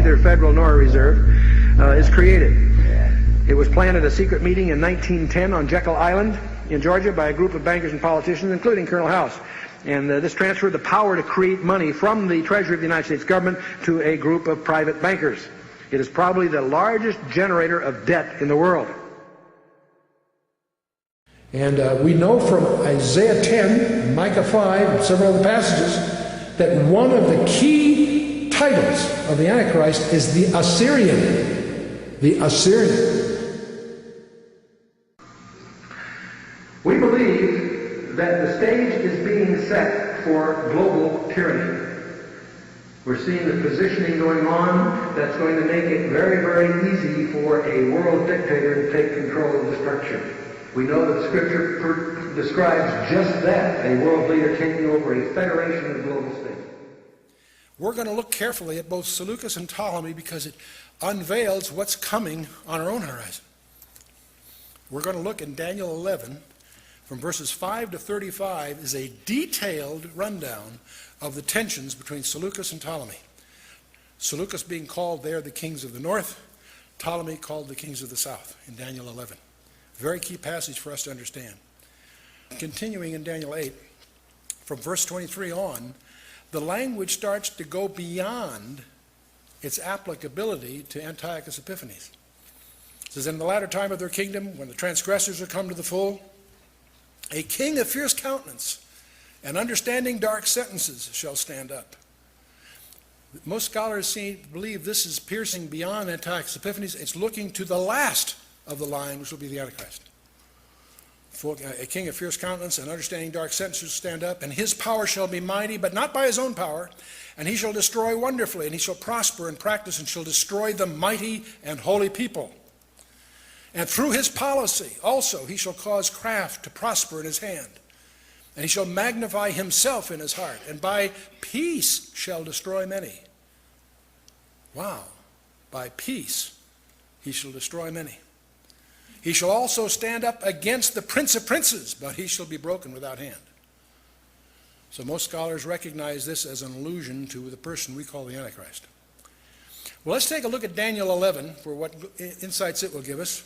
neither federal nor reserve, is created. It was planned at a secret meeting in 1910 on Jekyll Island in Georgia by a group of bankers and politicians, including Colonel House. And this transferred the power to create money from the Treasury of the United States government to a group of private bankers. It is probably the largest generator of debt in the world. And we know from Isaiah 10, Micah 5, and several other passages that one of the key titles of the Antichrist is the Assyrian. The Assyrian. We believe that the stage is being set for global tyranny. We're seeing the positioning going on that's going to make it very, very easy for a world dictator to take control of the structure. We know that Scripture describes just that, a world leader taking over a federation of global states. We're going to look carefully at both Seleucus and Ptolemy because it unveils what's coming on our own horizon. We're going to look in Daniel 11, from verses 5 to 35, is a detailed rundown of the tensions between Seleucus and Ptolemy. Seleucus being called there the kings of the north, Ptolemy called the kings of the south in Daniel 11. Very key passage for us to understand. Continuing in Daniel 8, from verse 23 on, the language starts to go beyond its applicability to Antiochus Epiphanes. It says, in the latter time of their kingdom, when the transgressors are come to the full, a king of fierce countenance and understanding dark sentences shall stand up. Most scholars believe this is piercing beyond Antiochus Epiphanes. It's looking to the last of the line, which will be the Antichrist. For a king of fierce countenance and understanding dark sentences stand up, and his power shall be mighty, but not by his own power, and he shall destroy wonderfully, and he shall prosper and practice, and shall destroy the mighty and holy people. And through his policy also he shall cause craft to prosper in his hand, and he shall magnify himself in his heart, and by peace shall destroy many. Wow. By peace he shall destroy many. He shall also stand up against the prince of princes, but he shall be broken without hand. So most scholars recognize this as an allusion to the person we call the Antichrist. Well, let's take a look at Daniel 11 for what insights it will give us.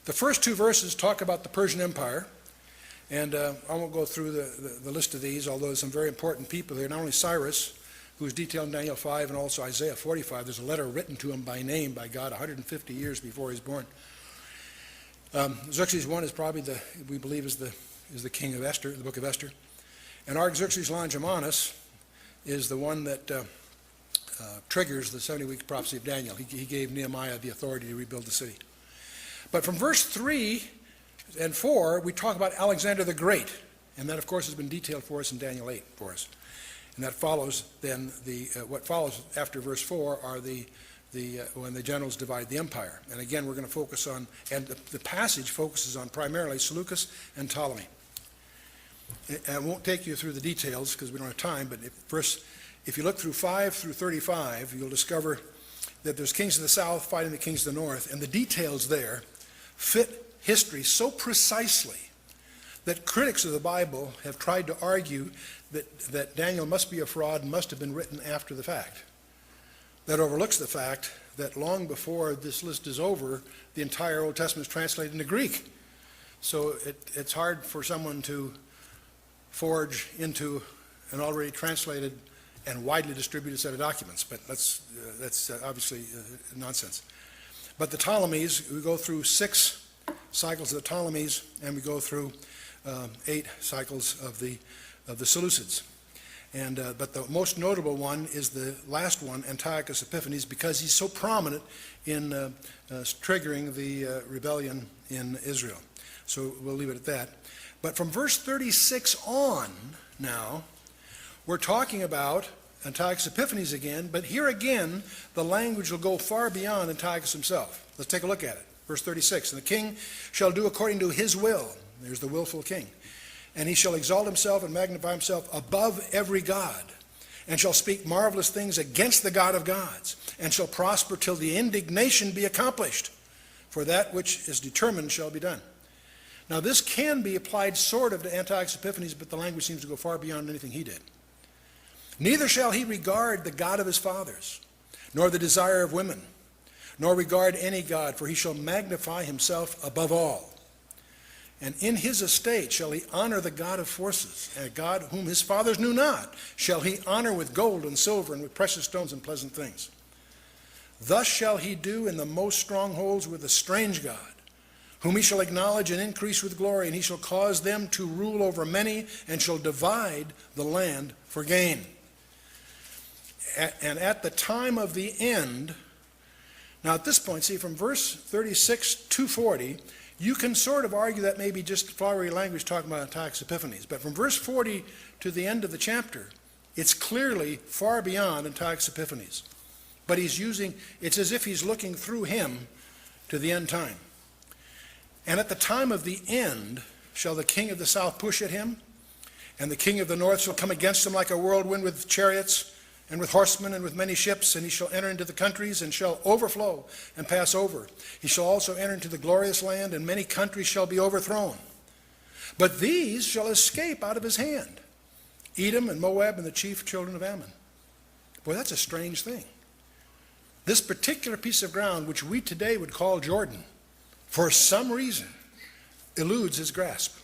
The first two verses talk about the Persian Empire, and I won't go through the list of these, although there's some very important people here. Not only Cyrus, who's detailed in Daniel 5, and also Isaiah 45. There's a letter written to him by name by God 150 years before he's born. Xerxes I is probably we believe is the king of Esther, the book of Esther. And Artaxerxes Longimanus is the one that triggers the 70-week prophecy of Daniel. He gave Nehemiah the authority to rebuild the city. But from verse 3 and 4, we talk about Alexander the Great. And that, of course, has been detailed for us in Daniel 8 for us. And that follows then what follows after verse 4 are when the generals divide the empire. And again, we're going to focus on, and the passage focuses on primarily Seleucus and Ptolemy. And I won't take you through the details because we don't have time, but if you look through 5 through 35, you'll discover that there's kings of the south fighting the kings of the north, and the details there fit history so precisely that critics of the Bible have tried to argue that Daniel must be a fraud and must have been written after the fact. That overlooks the fact that long before this list is over, the entire Old Testament is translated into Greek. So it's hard for someone to forge into an already translated and widely distributed set of documents, but that's obviously nonsense. But the Ptolemies, we go through 6 cycles of the Ptolemies, and we go through 8 cycles of the Seleucids. But the most notable one is the last one, Antiochus Epiphanes, because he's so prominent in triggering the rebellion in Israel. So we'll leave it at that. But from verse 36 on now, we're talking about Antiochus Epiphanes again, but here again, the language will go far beyond Antiochus himself. Let's take a look at it. Verse 36, and the king shall do according to his will. There's the willful king. And he shall exalt himself and magnify himself above every god, and shall speak marvelous things against the God of gods, and shall prosper till the indignation be accomplished. For that which is determined shall be done. Now this can be applied sort of to Antiochus Epiphanes, but the language seems to go far beyond anything he did. Neither shall he regard the God of his fathers, nor the desire of women, nor regard any god, for he shall magnify himself above all. And in his estate shall he honor the God of forces, and a God whom his fathers knew not shall he honor with gold and silver and with precious stones and pleasant things. Thus shall he do in the most strongholds with a strange God, whom he shall acknowledge and increase with glory, and he shall cause them to rule over many, and shall divide the land for gain. And at the time of the end, now at this point, see, from verse 36 to 40, you can sort of argue that may be just flowery language talking about Antiochus Epiphanes. But from verse 40 to the end of the chapter, it's clearly far beyond Antiochus Epiphanes. But it's as if he's looking through him to the end time. And at the time of the end shall the king of the south push at him, and the king of the north shall come against him like a whirlwind with chariots, and with horsemen and with many ships, and he shall enter into the countries and shall overflow and pass over. He shall also enter into the glorious land, and many countries shall be overthrown. But these shall escape out of his hand, Edom and Moab and the chief children of Ammon. Boy, that's a strange thing. This particular piece of ground, which we today would call Jordan, for some reason eludes his grasp.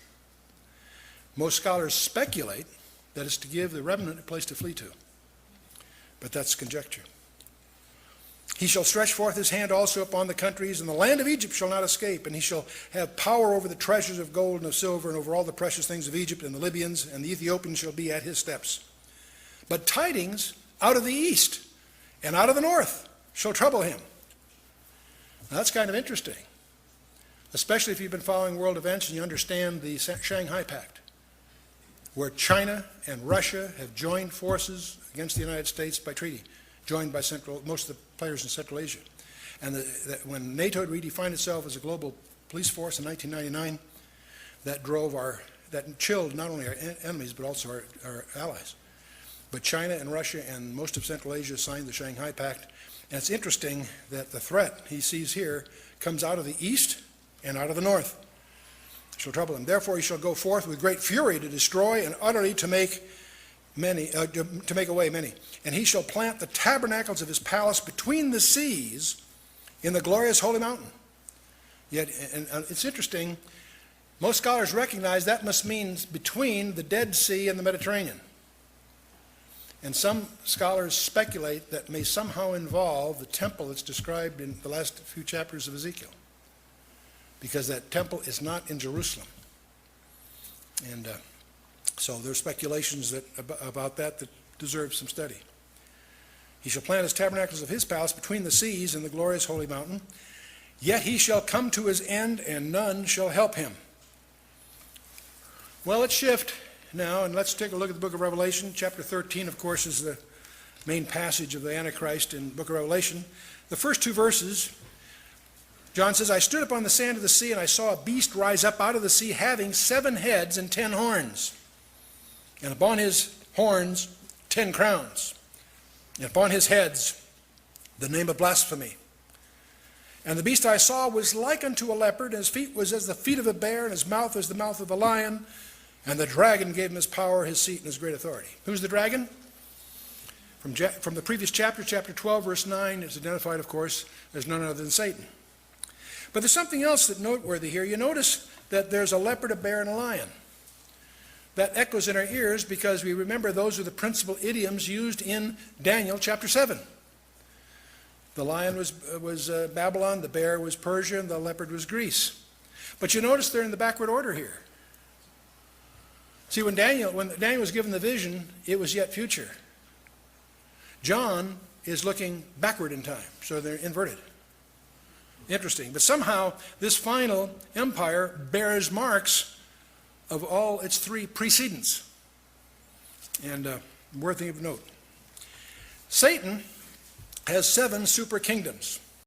Most scholars speculate that it's to give the remnant a place to flee to. But that's conjecture. He shall stretch forth his hand also upon the countries, and the land of Egypt shall not escape, and he shall have power over the treasures of gold and of silver, and over all the precious things of Egypt, and the Libyans and the Ethiopians shall be at his steps. But tidings out of the east and out of the north shall trouble him. Now that's kind of interesting, especially if you've been following world events and you understand the Shanghai Pact, where China and Russia have joined forces against the United States by treaty, joined by most of the players in Central Asia. And when NATO redefined itself as a global police force in 1999, that chilled not only our enemies but also our allies. But China and Russia and most of Central Asia signed the Shanghai Pact. And it's interesting that the threat he sees here comes out of the east and out of the north. Shall trouble him. Therefore he shall go forth with great fury to destroy and utterly to make away many. And he shall plant the tabernacles of his palace between the seas in the glorious holy mountain. Yet, and it's interesting, most scholars recognize that must mean between the Dead Sea and the Mediterranean. And some scholars speculate that may somehow involve the temple that's described in the last few chapters of Ezekiel, because that temple is not in Jerusalem. And so there are speculations about that deserve some study. He shall plant his tabernacles of his palace between the seas and the glorious holy mountain. Yet he shall come to his end, and none shall help him. Well, let's shift now, and let's take a look at the book of Revelation. Chapter 13, of course, is the main passage of the Antichrist in the book of Revelation. The first two verses, John says, I stood upon the sand of the sea, and I saw a beast rise up out of the sea, having 7 heads and 10 horns. And upon his horns 10 crowns. And upon his heads the name of blasphemy. And the beast I saw was like unto a leopard, and his feet was as the feet of a bear, and his mouth as the mouth of a lion. And the dragon gave him his power, his seat, and his great authority. Who's the dragon? From the previous chapter, chapter 12, verse 9, it's identified, of course, as none other than Satan. But there's something else that's noteworthy here. You notice that there's a leopard, a bear, and a lion. That echoes in our ears because we remember those are the principal idioms used in Daniel chapter 7. The lion was Babylon, the bear was Persia, and the leopard was Greece. But you notice they're in the backward order here. See, when Daniel was given the vision, it was yet future. John is looking backward in time, so they're inverted. Interesting. But somehow, this final empire bears marks of all its 3 precedents. And worthy of note. Satan has 7 super kingdoms.